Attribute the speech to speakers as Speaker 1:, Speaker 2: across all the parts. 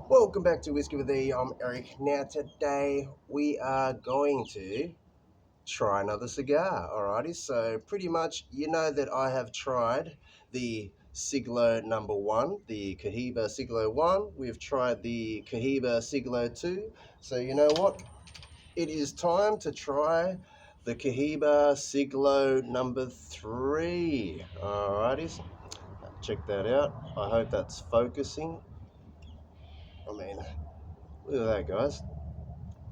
Speaker 1: Welcome back to Whiskey with E. I'm Eric. Now today we are going to try another cigar. Alrighty, so pretty much you know that I have tried the Siglo number one, the COHIBA Siglo 1. We've tried the COHIBA Siglo 2. So you know what? It is time to try the COHIBA Siglo number 3. Alrighty, check that out. I hope that's focusing. I mean, look at that, guys.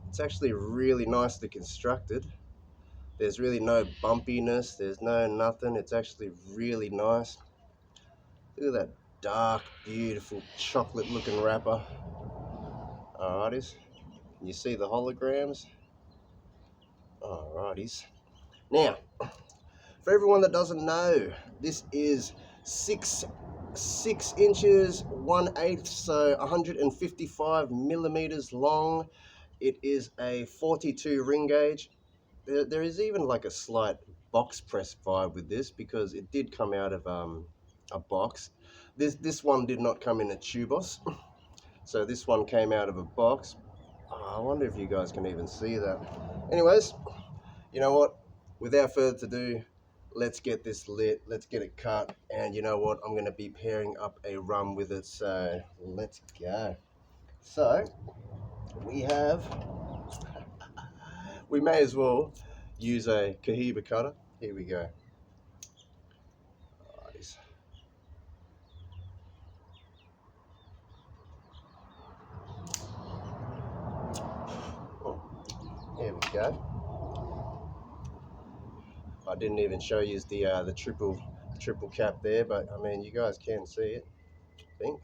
Speaker 1: It's actually really nicely constructed. There's really no bumpiness, there's no nothing. It's actually really nice. Look at that dark, beautiful, chocolate looking wrapper. Alrighties. Can you see the holograms? Alrighties. Now, for everyone that doesn't know, this is six inches 1/8, so 155 millimeters long. It is a 42 ring gauge. There is even like a slight box press vibe with this because it did come out of a box. This one did not come in a tubos, so this one came out of a box. Oh, I wonder if you guys can even see that. Anyways, you know what? Without further ado, let's get this lit. Let's get it cut, and you know what? I'm gonna be pairing up a rum with it. So let's go. So we have. We may as well use a Cohiba cutter. Here we go. Nice. Oh, here we go. I didn't even show you the triple cap there, but I mean you guys can see it. I think.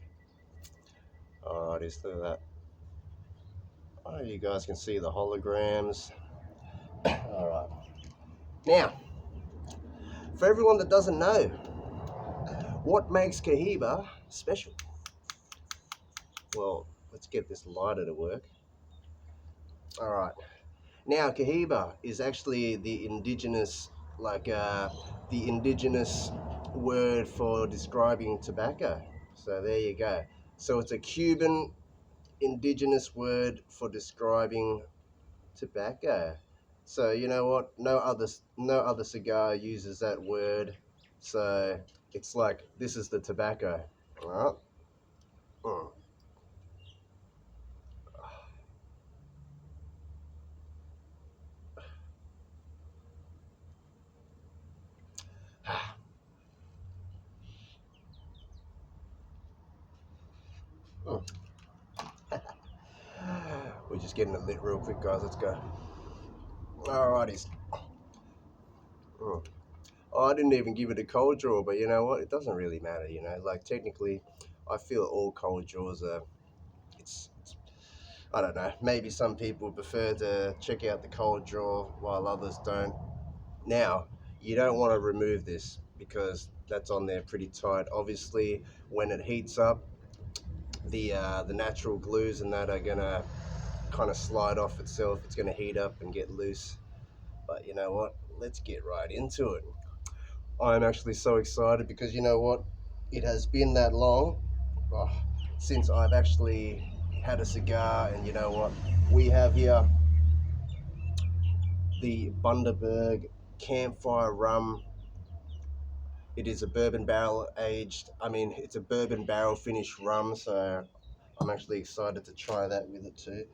Speaker 1: Alrighty, look at that. Oh, you guys can see the holograms. Alright. Now, for everyone that doesn't know, what makes Cohiba special? Well, let's get this lighter to work. Alright. Now, Cohiba is actually the indigenous, the indigenous word for describing tobacco. So there you go. So it's a Cuban indigenous word for describing tobacco. So you know what? No other cigar uses that word. So it's like this is the tobacco. All right. Mm. Mm. We're just getting it lit real quick, guys. Let's go. Alrighties. Mm. Oh, I didn't even give it a cold draw, but you know what? It doesn't really matter, you know. Like technically, I feel all cold draws are. It's I don't know. Maybe some people prefer to check out the cold draw while others don't. Now, you don't want to remove this because that's on there pretty tight. Obviously, when it heats up, the natural glues and that are gonna kind of slide off itself. It's gonna heat up and get loose. But you know what? Let's get right into it. I'm actually so excited because you know what? It has been that long oh, since I've actually had a cigar, and you know what? We have here the Bundaberg Campfire rum. It is a bourbon barrel aged, it's a bourbon barrel finished rum, so I'm actually excited to try that with it too.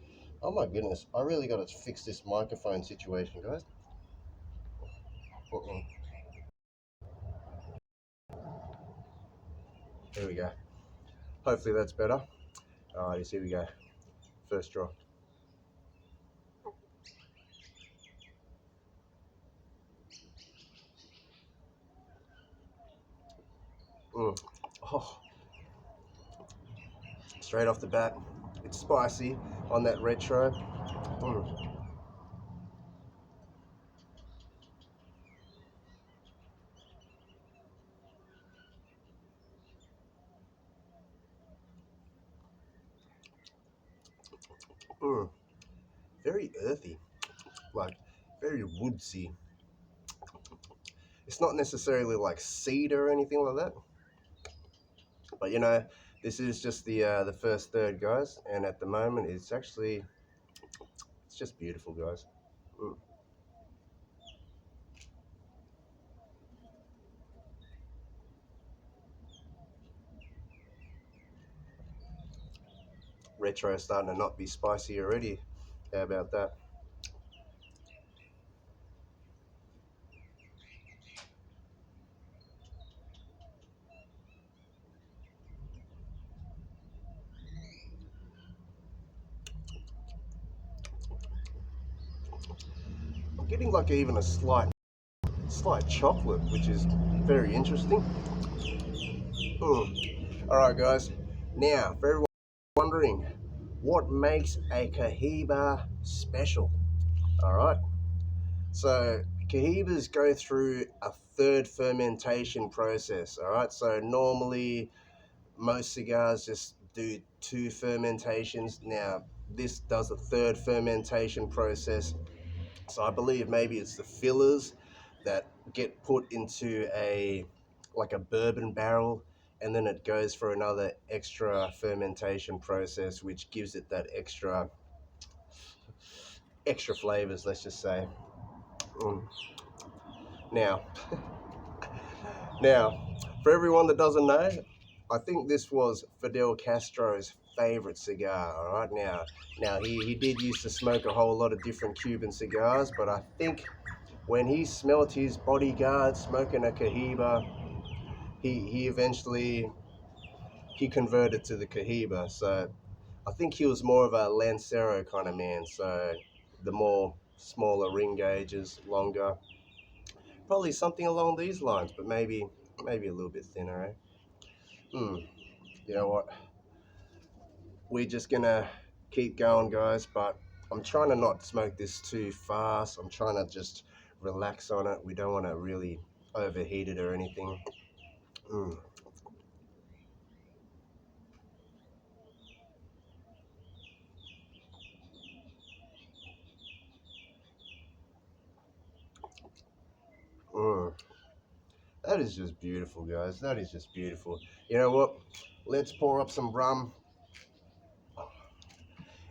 Speaker 1: Oh my goodness, I really got to fix this microphone situation, guys. Uh-uh. There we go. Hopefully that's better. Alright, here we go. First draw. Mm. Oh, straight off the bat, it's spicy on that retro. Mm. Mm. Very earthy, like very woodsy. It's not necessarily like cedar or anything like that, but you know, This is just the first third, guys, and at the moment it's just beautiful, guys. Mm. Retro starting to not be spicy already. How about that? I'm getting like even a slight chocolate, which is very interesting. All right, guys. Now, for everyone wondering, what makes a Cohiba special? All right. So Cohibas go through a third fermentation process. All right. So normally most cigars just do two fermentations. Now this does a third fermentation process. So I believe maybe it's the fillers that get put into a like a bourbon barrel, and then it goes for another extra fermentation process, which gives it that extra flavors. Let's just say. Mm. Now, now, for everyone that doesn't know, I think this was Fidel Castro's favorite cigar. All right, now he did used to smoke a whole lot of different Cuban cigars, but I think when he smelt his bodyguard smoking a Cohiba, he eventually he converted to the Cohiba. So I think he was more of a Lancero kind of man. So the more smaller ring gauges, longer, probably something along these lines, but maybe a little bit thinner. Hmm. You know what? We're just gonna keep going, guys. But I'm trying to not smoke this too fast. I'm trying to just relax on it. We don't want to really overheat it or anything. Mm. Mm. That is just beautiful, guys. That is just beautiful. You know what? Let's pour up some rum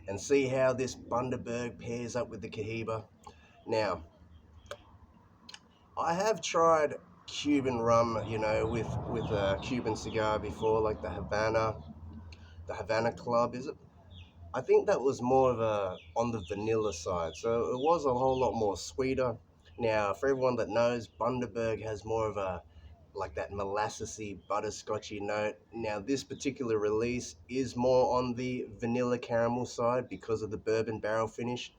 Speaker 1: and see how this Bundaberg pairs up with the Cohiba. Now, I have tried Cuban rum, with a Cuban cigar before, like the Havana Club, is it? I think that was more of a on the vanilla side, so it was a whole lot more sweeter. Now, for everyone that knows, Bundaberg has more of a like that molassesy, butterscotchy note. Now, this particular release is more on the vanilla caramel side because of the bourbon barrel finish.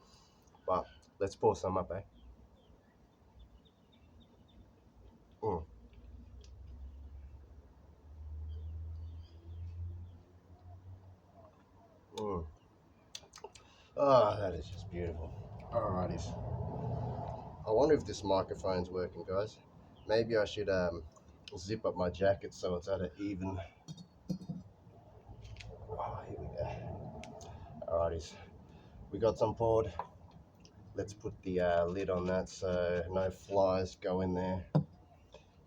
Speaker 1: But let's pour some up, eh? Mm, mm. Oh, that is just beautiful. Alrighties. I wonder if this microphone's working, guys. Maybe I should zip up my jacket so it's at an even. Oh, here we go. Alrighties. We got some poured. Let's put the lid on that so no flies go in there.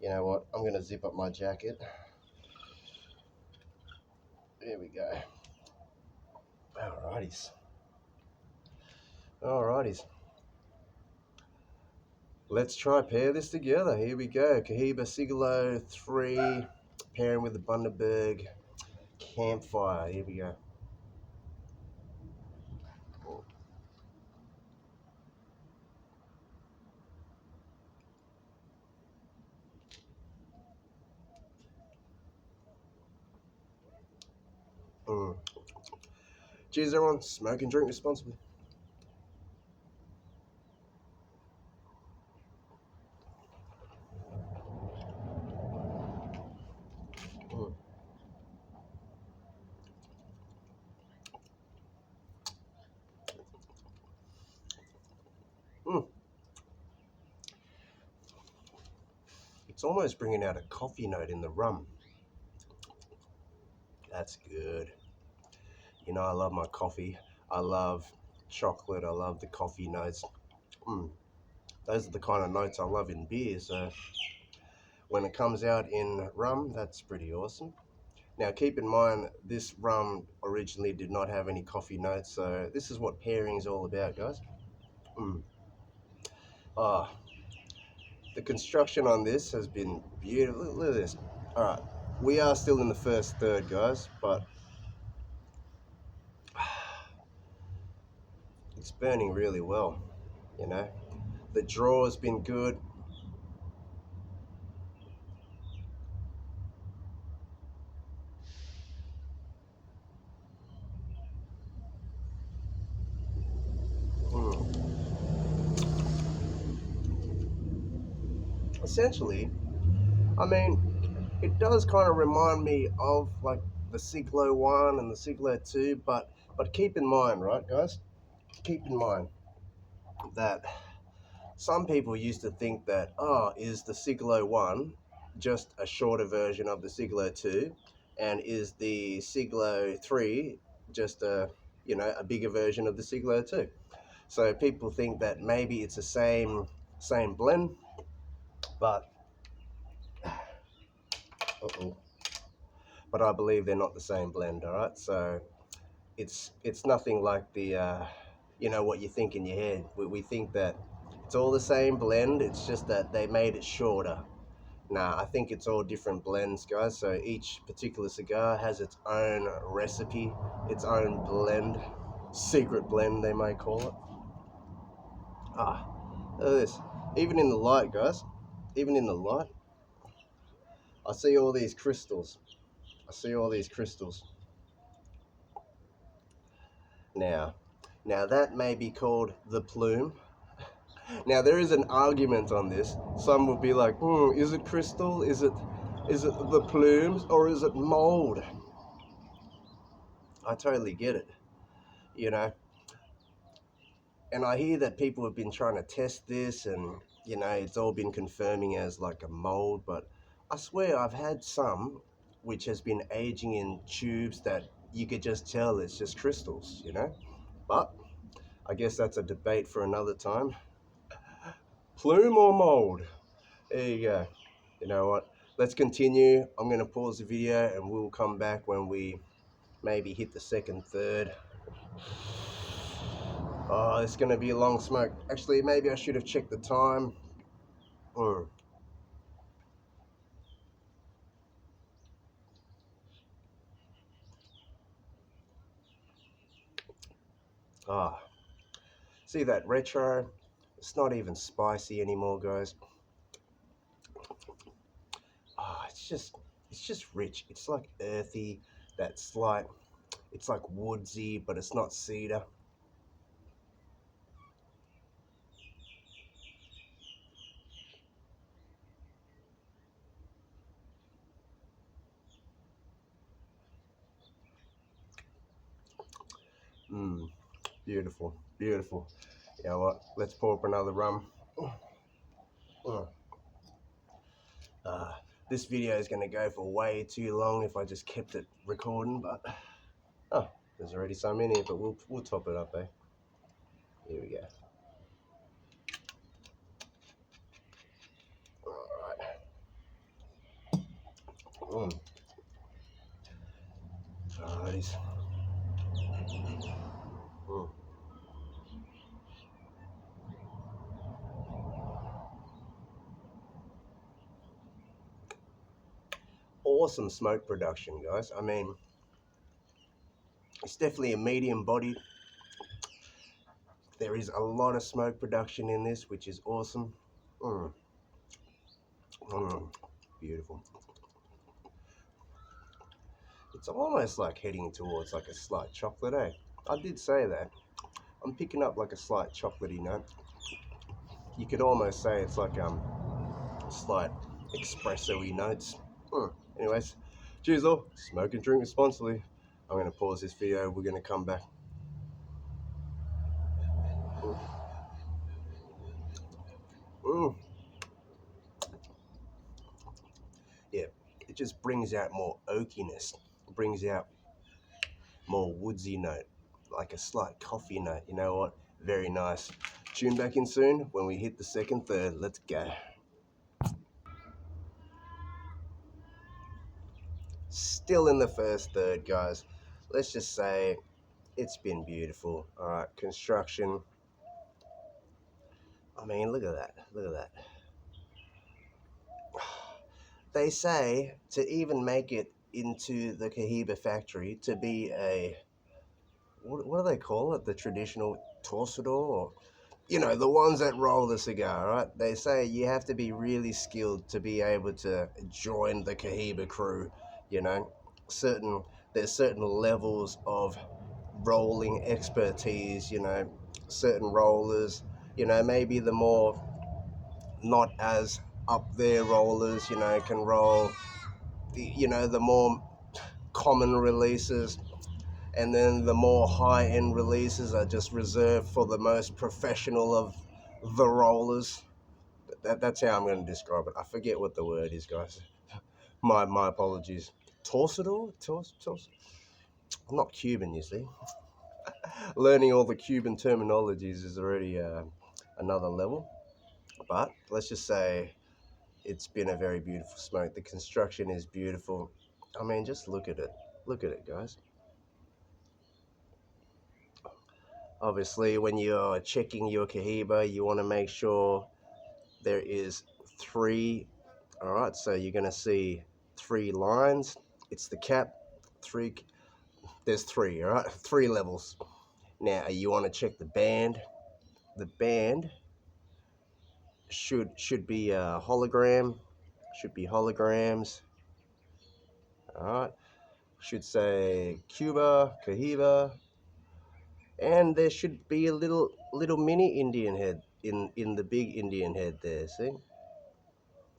Speaker 1: You know what? I'm gonna zip up my jacket. There we go. Alrighties. Alrighties. Let's try pair this together. Here we go. Cohiba Siglo 3 pairing with the Bundaberg Campfire. Here we go. Mm. Cheers, everyone. Smoke and drink responsibly. Mm. Mm. It's almost bringing out a coffee note in the rum. That's good. You know, I love my coffee. I love chocolate. I love the coffee notes. Mm. Those are the kind of notes I love in beer. So when it comes out in rum, that's pretty awesome. Now keep in mind, this rum originally did not have any coffee notes, so this is what pairing is all about, guys. Mm. Ah, the construction on this has been beautiful. Look at this. All right, we are still in the first third, guys, but it's burning really well, you know. The draw has been good. Mm. Essentially, I mean, it does kind of remind me of like the Siglo 1 and the Siglo 2, but keep in mind, right, guys? Keep in mind that some people used to think that, oh, is the Siglo 1 just a shorter version of the Siglo 2, and is the Siglo 3 just a bigger version of the Siglo 2? So people think that maybe it's the same blend, but uh-oh, but I believe they're not the same blend. All right, so it's nothing like the what you think in your head. We think that it's all the same blend. It's just that they made it shorter. Nah, I think it's all different blends, guys. So each particular cigar has its own recipe, its own blend, secret blend they may call it. Ah, look at this. Even in the light, guys. Even in the light, I see all these crystals. I see all these crystals. Now, now that may be called the plume. Now there is an argument on this. Some will be like, is it crystal? Is it the plumes, or is it mold? I totally get it, you know. And I hear that people have been trying to test this, and it's all been confirming as like a mold, but I swear I've had some which has been aging in tubes that you could just tell it's just crystals. But I guess that's a debate for another time. Plume or mold? There you go. You know what? Let's continue. I'm going to pause the video and we'll come back when we maybe hit the second, third. Oh, it's going to be a long smoke. Actually, maybe I should have checked the time. Mm. Ah, see that retro? It's not even spicy anymore, guys. Ah, it's just rich. It's like earthy, that slight, it's like woodsy, but it's not cedar. Mmm, beautiful, beautiful. You know what? Let's pour up another rum. Mm. Uh, this video is going to go for way too long if I just kept it recording, but oh, there's already some in here, but we'll top it up, eh? Here we go. All right. Alrighties. Mm. Awesome smoke production, guys. I mean, it's definitely a medium body. There is a lot of smoke production in this, which is awesome. Mm. Mm. Beautiful. It's almost like heading towards like a slight chocolate, eh? I did say that. I'm picking up like a slight chocolatey note. You could almost say it's like slight espresso-y notes. Anyways, cheers all. Smoke and drink responsibly. I'm going to pause this video. We're going to come back. Mm. Mm. Yeah, it just brings out more oakiness. It brings out more woodsy note, like a slight coffee note. You know what? Very nice. Tune back in soon when we hit the second, third. Let's go. Still in the first third, guys. Let's just say it's been beautiful. All right, construction. I mean, look at that. Look at that. They say to even make it into the COHIBA factory to be a what do they call it? The traditional torsador, or the ones that roll the cigar, right? They say you have to be really skilled to be able to join the COHIBA crew. You know, certain there's certain levels of rolling expertise. Certain rollers. Maybe the more not as up there rollers. Can roll. The more common releases, and then the more high-end releases are just reserved for the most professional of the rollers. That's how I'm going to describe it. I forget what the word is, guys. My apologies. Torsador? I'm not Cuban, you see. Learning all the Cuban terminologies is already another level. But let's just say it's been a very beautiful smoke. The construction is beautiful. I mean, just look at it. Look at it, guys. Obviously, when you're checking your COHIBA, you want to make sure there is three. All right, so you're going to see three lines. It's the cap. Three. There's three. All right, three levels. Now you want to check the band. The band should be a hologram. Should be holograms. All right. Should say Cuba, COHIBA, and there should be a little mini Indian head in the big Indian head there. See?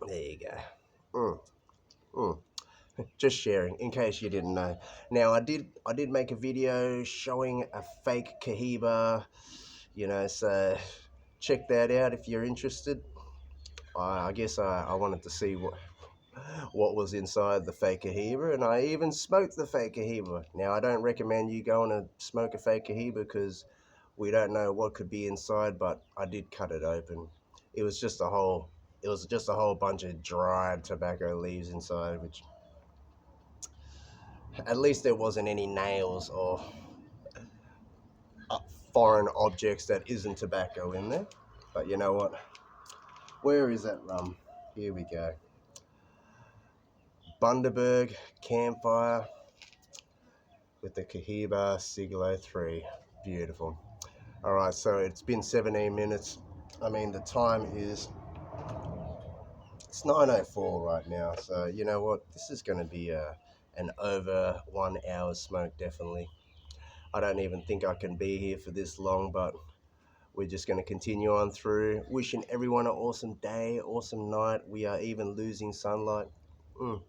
Speaker 1: There you go. Mm. Just sharing, in case you didn't know. Now, I did make a video showing a fake COHIBA, so check that out if you're interested. I guess I wanted to see what was inside the fake COHIBA, and I even smoked the fake COHIBA. Now, I don't recommend you going to smoke a fake COHIBA because we don't know what could be inside, but I did cut it open. It was just a whole bunch of dried tobacco leaves inside, which at least there wasn't any nails or uh, foreign objects that isn't tobacco in there. But you know what? Where is that rum? Here we go. Bundaberg Campfire with the COHIBA SIGLO 3. Beautiful. All right, so it's been 17 minutes. I mean, the time it's 9:04 right now. So you know what? This is going to be an over 1 hour smoke, definitely. I don't even think I can be here for this long, but we're just going to continue on through. Wishing everyone an awesome day, awesome night. We are even losing sunlight. Mm.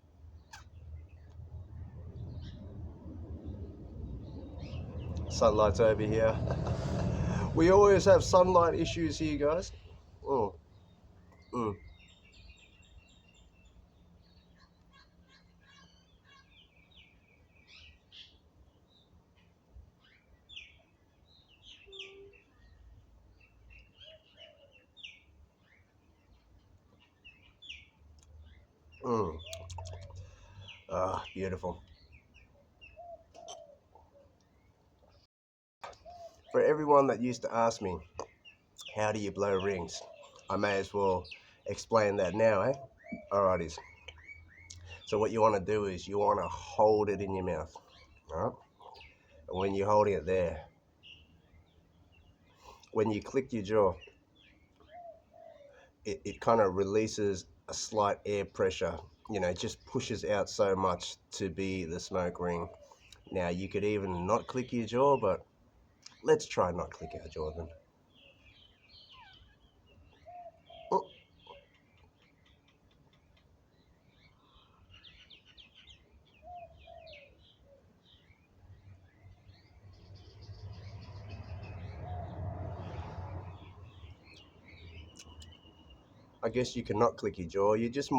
Speaker 1: Sunlight's over here. We always have sunlight issues here, guys. Mm. Mm. Mm. Ah, beautiful. For everyone that used to ask me, how do you blow rings? I may as well explain that now, eh? Alrighties. So what you want to do is you want to hold it in your mouth, alright? And when you're holding it there, when you click your jaw, it kind of releases a slight air pressure. It just pushes out so much to be the smoke ring. Now, you could even not click your jaw, but let's try not click our jaw then. Oh, I guess you cannot click your jaw. You just,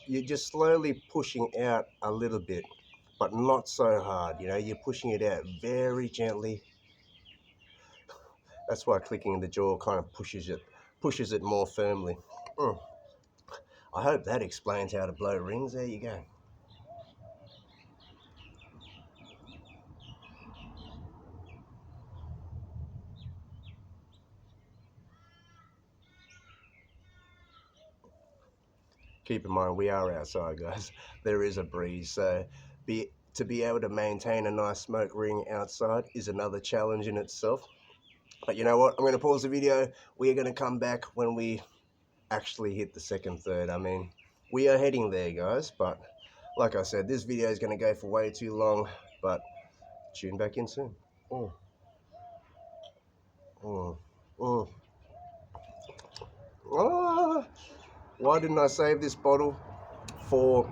Speaker 1: you're just slowly pushing out a little bit, but not so hard. You're pushing it out very gently. That's why clicking the jaw kind of pushes it more firmly. Mm. I hope that explains how to blow rings. There you go. Keep in mind, we are outside, guys. There is a breeze, so to be able to maintain a nice smoke ring outside is another challenge in itself. But you know what? I'm going to pause the video. We are going to come back when we actually hit the second third. I mean, we are heading there, guys. But like I said, this video is going to go for way too long. But tune back in soon. Mm, mm, mm. Ah, why didn't I save this bottle for